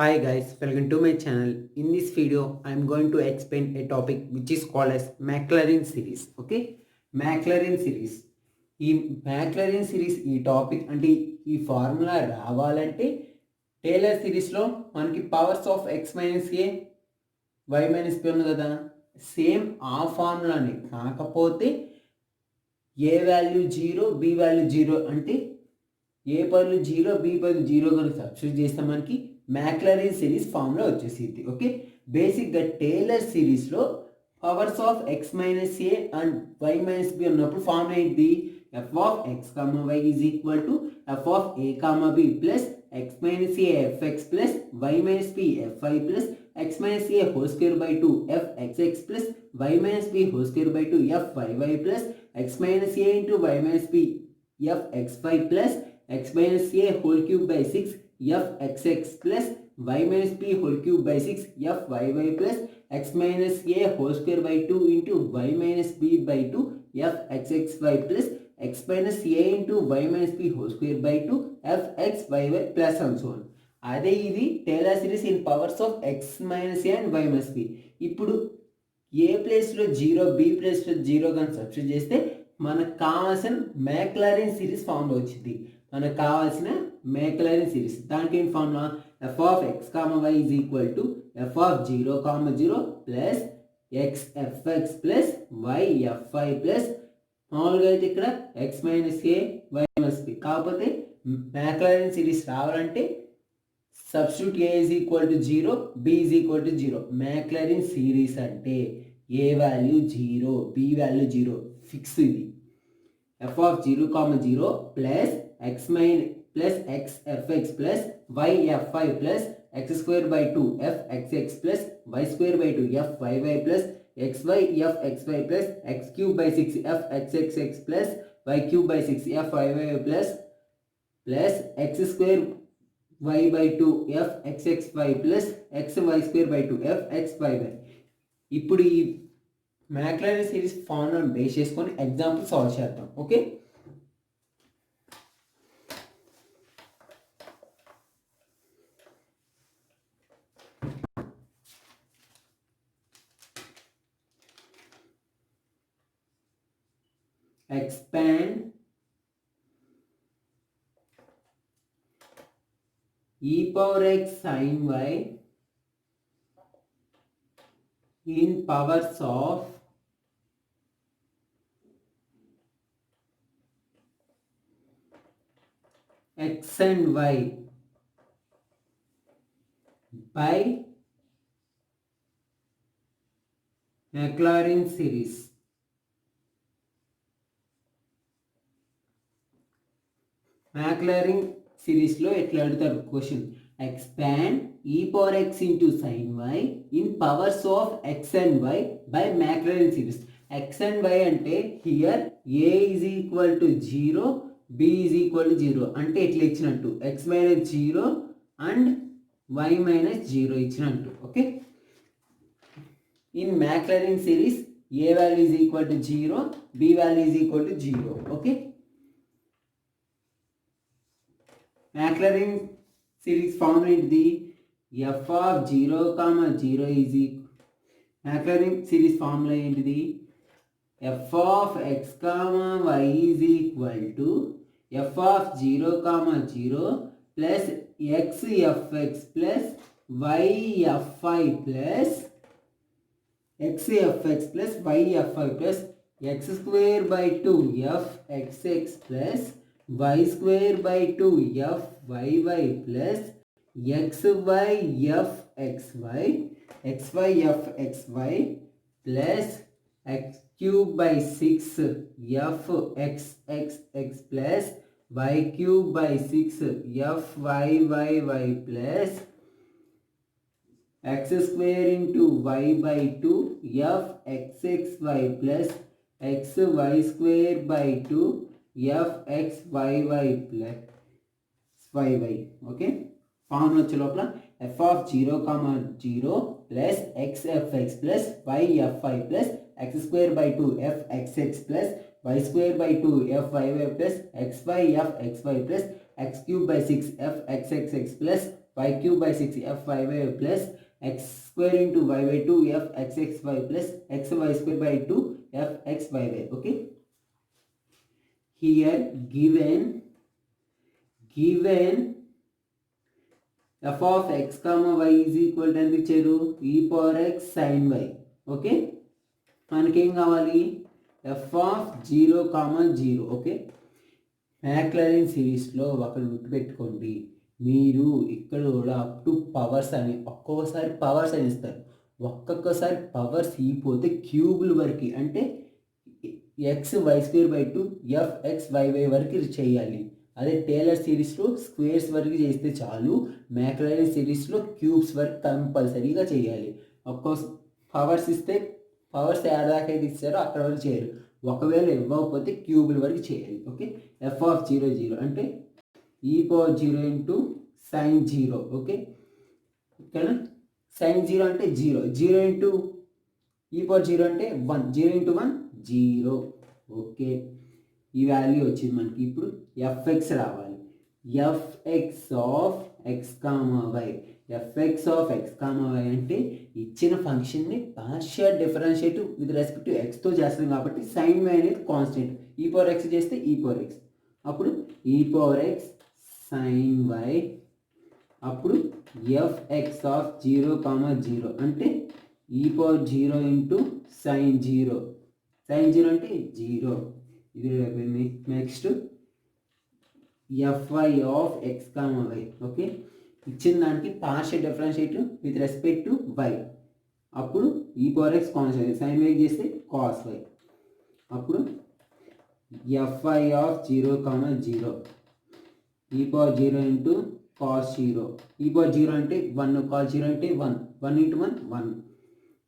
Hi guys, welcome to my channel. In this video, I am going to explain a topic which is called as Maclaurin series. Okay, Maclaurin series. ఈ మ్యాక్లరిన్ series ఈ topic అంటే ఈ formula రావాలంటే Taylor సిరీస్లో మనకి powers of x minus a y minus p ఉంది కదా, same ఆ ఫార్ములాని కాకపోతే a value zero b value zero అంటే ఏ బదులు జీరో బి బదులు జీరో కనుక సబ్స్టిట్యూట్ చేస్తే మనకి మ్యాక్లరిన్ సిరీస్ ఫార్ములా వచ్చేసింది. ఓకే, బేసిక్గా టేలర్ సిరీస్లో powers of x minus a and y minus b ఉన్నప్పుడు ఫార్ములా ఏంటి? F of x comma y is equal to f of a comma b plus x minus a f x plus y minus b f I plus x minus a whole square by two f x x plus y minus b whole square by two f y y plus x minus a into y minus b f x y plus x minus a whole cube by 6 f xx plus y minus b whole cube by 6 f yy plus x minus a whole square by 2 into y minus b by 2 f xxy plus x minus a into y minus b whole square by 2 f xyy plus and so on. అదే ఇది Taylor series in powers of x minus a and y minus b. ఇప్పుడు a ప్లేస్లో zero b ప్లేస్లో zero కానీ substitute చేస్తే మనకు కావాల్సిన మ్యాక్లరిన్ series ఫామ్లో వచ్చింది. మనకు కావాల్సిన మ్యాక్లరిన్ సిరీస్ దానికి ఏం formula? F of x comma y is equal to f of zero comma zero plus x f x plus y f I plus మామూలుగా అయితే ఇక్కడ x minus a y minus b. కాకపోతే మ్యాక్లరిన్ సిరీస్ రావాలంటే substitute a is equal to zero b is equal to zero. Maclaurin series అంటే a value zero b value zero fix. ఇది f of zero comma zero plus x main plus x fx plus y fy plus x square by 2 f xx plus y square by 2 f yy plus xy f xy plus x cube by 6 f xxx plus y cube by 6 f yy plus x square y by 2 f xxy plus xy square by 2 f xyy. ఇప్పుడు ఈ మ్యాక్లరిన్ series ఫార్ములాను base చేసుకొని example solve చేద్దాం. Okay, expand e power x sin y in powers of x and y by Maclaurin series. Maclaurin సిరీస్లో ఎట్లా అడుగుతారు question? Expand e power x into sign y in powers of x and y by Maclaurin series. X and y అంటే here a is equal to zero b is equal to zero అంటే ఎట్లా ఇచ్చినట్టు x minus zero and y minus zero ఇచ్చినట్టు. Okay, in Maclaurin series a value is equal to zero b value is equal to zero. Okay, Maclaurin series form ఏంటిది? F of zero comma zero is Maclaurin series formula ఏంటిది? F of x comma y is equal to f of zero comma zero plus x f x plus y f I plus x f x plus y f I plus x square by two f x x plus y square by 2 f yy plus xy f xy xy f xy plus x cube by 6 f x x x plus y cube by 6 f y y y plus x square into y by 2 f x x y plus x y square by 2 f x y y plus y y. Okay, formula వచ్చే లోపల f of zero comma zero plus x f x plus y f I plus x square by two f x x plus y square by two f y y plus x y f x y plus x cube by 6 f x x x plus y cube by 6 f y y plus x square into y by 2 f x x y plus x y square by 2 f x y y. Okay, here given f of x comma y is equal to ఎంత ఇచ్చారు e power x sin y. Okay, మనకేం కావాలి f of 0 comma 0. Okay, మ్యాక్లరిన్ సిరీస్లో ఒకటి గుర్తుపెట్టుకోండి, మీరు ఇక్కడ కూడా అప్ టు పవర్స్ అని ఒక్కొక్కసారి పవర్స్ అని ఇస్తారు, ఒక్కొక్కసారి పవర్స్ ఇపోతే క్యూబుల వరకు అంటే x y square by 2 f x y y వరకు చేయాలి. అదే టేలర్ సిరీస్లో స్క్వేర్స్ వరకు చేస్తే చాలు, మ్యాక్లరిన్ సిరీస్లో క్యూబ్స్ వరకు కంపల్సరీగా చేయాలి. ఒక్కోస్ పవర్స్ ఇస్తే పవర్స్ ఏడాదాకా అయితే ఇస్తారో అక్కడ వరకు చేయరు, ఒకవేళ ఇవ్వకపోతే క్యూబుల వరకు చేయాలి. ఓకే, ఎఫ్ ఆఫ్ 0 0 అంటే e power 0 into sin 0. Okay, ఇక్కడ సైన్ 0 అంటే 0, 0 ఇంటూ ఈ పవర్ 0 అంటే 1, 0 ఇంటూ 1 0. ఓకే, ఈ వాల్యూ వచ్చింది మనకి. ఇప్పుడు ఎఫ్ఎక్స్ రావాలి, f x of x comma y. F x of x comma y అంటే ఇచ్చిన ఫంక్షన్ని partial differentiate with respect to ఎక్స్తో చేస్తాం కాబట్టి సైన్ వై అనేది కాన్స్టెంట్, ఈ పవర్ ఎక్స్ చేస్తే ఈ పవర్ ఎక్స్, అప్పుడు e power x sin y. అప్పుడు ఎఫ్ఎక్స్ ఆఫ్ 0 కామా 0 అంటే e power 0 into sin 0. Sin 0 అంటే 0. ఇది అయిపోయింది. Next phi of x comma y. Okay, ఇచ్చిన దానికి partial differentiate with respect to y, అప్పుడు e power x constant, sign y చేస్తే cos y. అప్పుడు phi of 0 comma 0 e power 0 into cos 0. E power 0 అంటే 1, cos 0 అంటే 1, 1 into 1 1.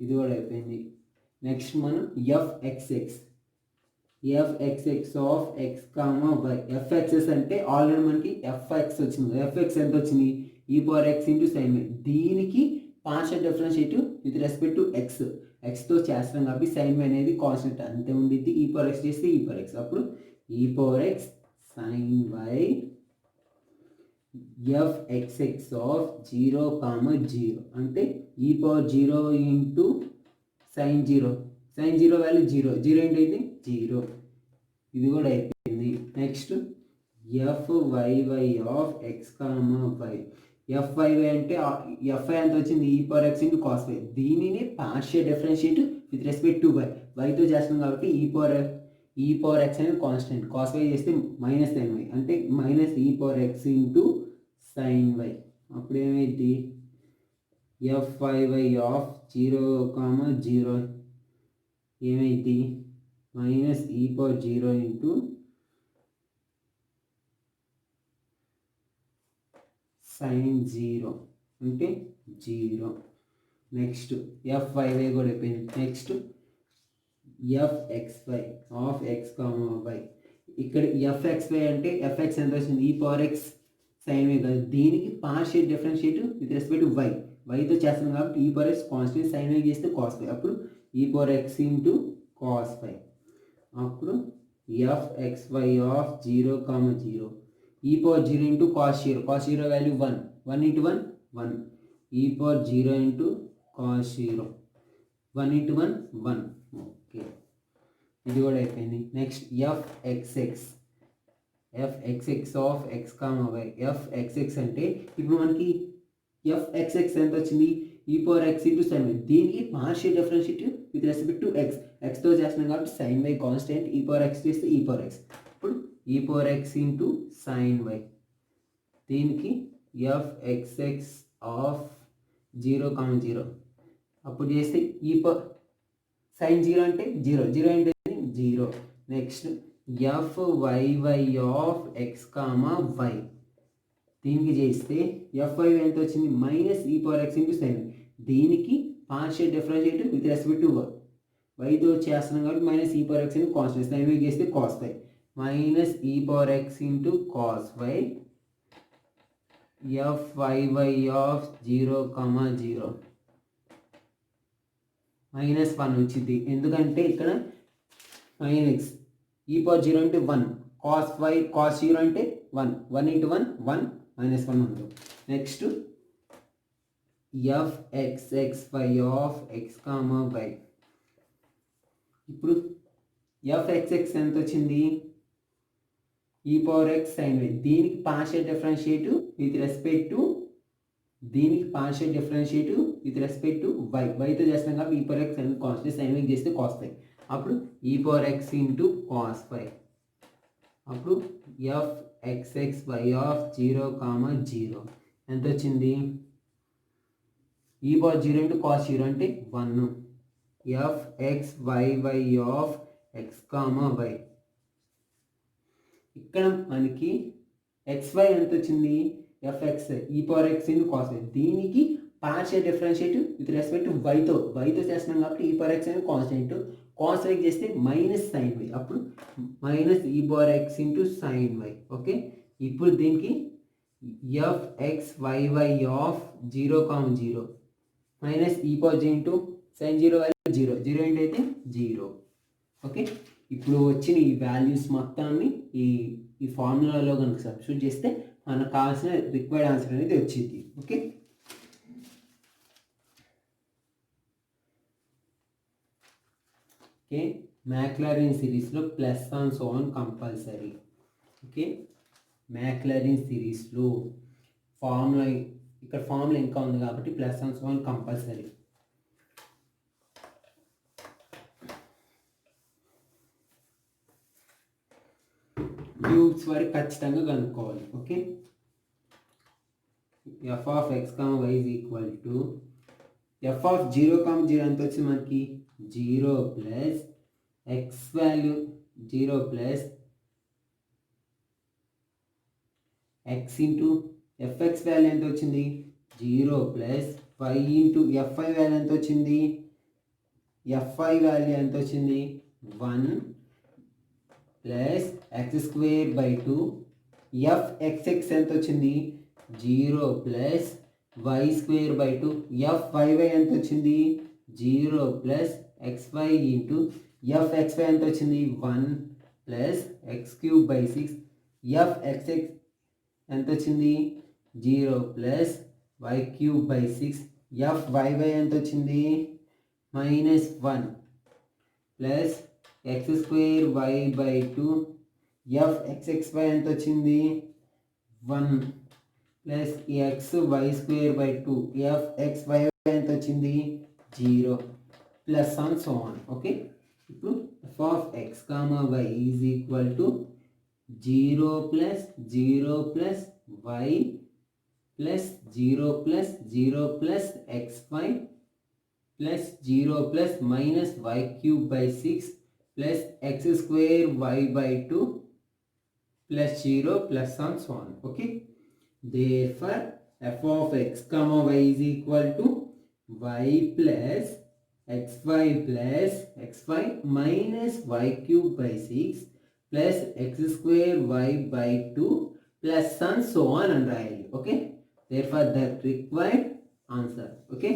ఇది కూడా అయిపోయింది. నెక్స్ట్ మనం f x x, f x x of x comma y. F x x అంటే ఆల్రెడీ మనకి ఎఫ్ఎక్స్ వచ్చింది, ఎఫ్ఎక్స్ ఎంత వచ్చింది e power x into sign y. దీనికి partial differentiate with respect to x, ఎక్స్తో చేస్తాం కాబట్టి సైన్ వై అనేది కాన్స్టెంట్ అంతే ఉండిద్ది. ఈ పవర్ ఎక్స్ చేస్తే ఈ పవర్ ఎక్స్, అప్పుడు e power x sin y f x x of 0 comma 0 అంటే e power 0 into sin 0, sin 0 value 0, 0 into అయితే 0. ఇది కూడా అయిపోయింది. Next f y y of x comma y. F y y అంటే ఎఫ్ఐ ఎంత వచ్చింది e power x into cos y. దీనిని partial differentiate with respect to y, వైతో చేస్తున్నాం కాబట్టి ఈ పవర్ ఎక్స్ అనేది కాన్స్టెంట్, కాస్ వై చేస్తే మైనస్ సైన్ వై అంటే minus e power x into sign y. అప్పుడు ఏమైంది ఎఫ్ఐవై ఆఫ్ 0 కామా 0 ఏమైంది minus e power 0 into sin 0 అంటే 0. నెక్స్ట్ ఎఫ్ఐవై కూడా అయిపోయింది. Next f x y of x comma y. ఇక్కడ ఎఫ్ఎక్స్వై అంటే ఎఫ్ఎక్స్ ఎంత వచ్చింది e power x sin y కాదు, దీనికి partial differentiate with respect to y, వైతో చేస్తాం కాబట్టి e power x constant, sign y చేస్తే కాస్ వై, అప్పుడు e power x into cos y. అప్పుడు f x y of 0 comma 0 e power 0 into cos 0, cos 0 value 1, 1 into 1 1, e power 0 into cos 0, 1 into 1 1. Okay, ఇది కూడా అయిపోయింది. Next f x x of x comma y. ఎఫ్ఎక్స్ఎక్స్ అంటే ఇప్పుడు మనకి f x x ఎంత వచ్చింది e power x into sign y, దీనికి partial differentiate with respect to x, ఎక్స్తో చేస్తున్నాం కాబట్టి sin y constant, e power x చేస్తే ఈ పవర్ ఎక్స్, ఇప్పుడు e power x into sign y. దీనికి ఎఫ్ఎక్స్ఎక్స్ ఆఫ్ 0 కామా 0 అప్పుడు చేస్తే ఈ సైన్ 0 అంటే 0, 0 అంటే 0. Next f y y of x comma y. దీనికి చేస్తే ఎఫ్వైవై ఎంత వచ్చింది minus e power x into sign y, దీనికి partial differentiate with respect to వైతో చేస్తున్నాం కాబట్టి minus e power x into cos y, sin y చేస్తే cos y, minus e power x into cos y. F y y of 0 comma 0 minus 1 వచ్చింది, ఎందుకంటే ఇక్కడ minus e power 0 అంటే 1, cos 0 అంటే 1 1 into 1 1 minus 1 ఉండదు. Next fxxy of x, y. ఇప్పుడు fxx ఎంత వచ్చింది? e power x sin y. దీనికి partial differentiate with respect to y. yతో చేస్తాం కాబట్టి e power x అనేది కాన్స్టెంట్, sin y చేస్తే cos y. అప్పుడు e power x into cos y. అప్పుడు fxxy of 0, 0 ఎంత వచ్చింది? e power 0 into cos 0 అంటే 1. fxyy of x, y. ఇక్కడ మనకి xy ఎంత వచ్చింది? fx e power x into cos y. దీనికి partial differentiate with respect to yతో చేస్తున్నాం కాబట్టి e power x అనేది కాన్స్టెంట్, cos y చేస్తే మైనస్ sin y. అప్పుడు minus e power x into sin y. ఓకే, ఇప్పుడు దీనికి fxyy of 0, 0 minus e power 0 into sin 0 value 0 0 అయితే 0. ఓకే, ఇప్పుడు వచ్చిన ఈ వాల్యూస్ మొత్తాన్ని ఈ ఫార్ములాలో కనుక సబ్స్టిట్యూట్ చేస్తే మనకు కావాల్సిన రిక్వైర్డ్ ఆన్సర్ అనేది వచ్చింది. ఓకే, మ్యాక్లారిన్ సిరీస్లో plus on so on compulsory. Okay, Maclaurin సిరీస్లో ఫార్ములా ఇక్కడ ఫార్ములా ఇంకా ఉంది కాబట్టి plus on so on compulsory. Cubes వరకు ఖచ్చితంగా కనుక్కోవాలి. Okay, f of x, y is equal to f of 0, 0 ఎంత వచ్చింది మనకి? 0 plus x value 0 plus x into fx value ఎంత వచ్చింది? 0 plus y into fy value ఎంత వచ్చింది? fy వాల్యూ ఎంత వచ్చింది? 1 plus x square by 2. fxx ఎంత వచ్చింది? 0 plus y square by 2. fyy ఎంత వచ్చింది? 0 ప్లస్ xy ఇంటూ fxy ఎంత వచ్చింది? 1 plus x cube by 6. fxx ఎంత వచ్చింది? 0 plus y cube by 6. fyy ఎంత వచ్చింది? Minus 1 plus x square y by 2. fxxy ఎంత వచ్చింది? 1 plus x y square by 2. fxy ఎంత వచ్చింది? 0 plus on so on. Okay, ఇప్పుడు f of x, y is equal to 0 plus 0 plus y plus 0 plus 0 plus xy plus 0 plus minus y cube by 6 plus x square y by 2 plus 0 plus on so on. Okay, therefore f of x, y is equal to y plus xy minus y cube by 6 plus x square y by 2 plus and so on and రాయాలి. Okay, therefore the required answer. Okay,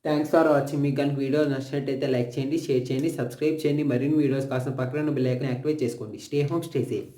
thanks for watching. మీకు కనుక video నచ్చినట్టయితే like చేయండి, share చేయండి, subscribe చేయండి. మరిన్ని videos కోసం పక్కన బెల్ ఐకాన్ యాక్టివేట్ చేసుకోండి. Stay home, stay safe.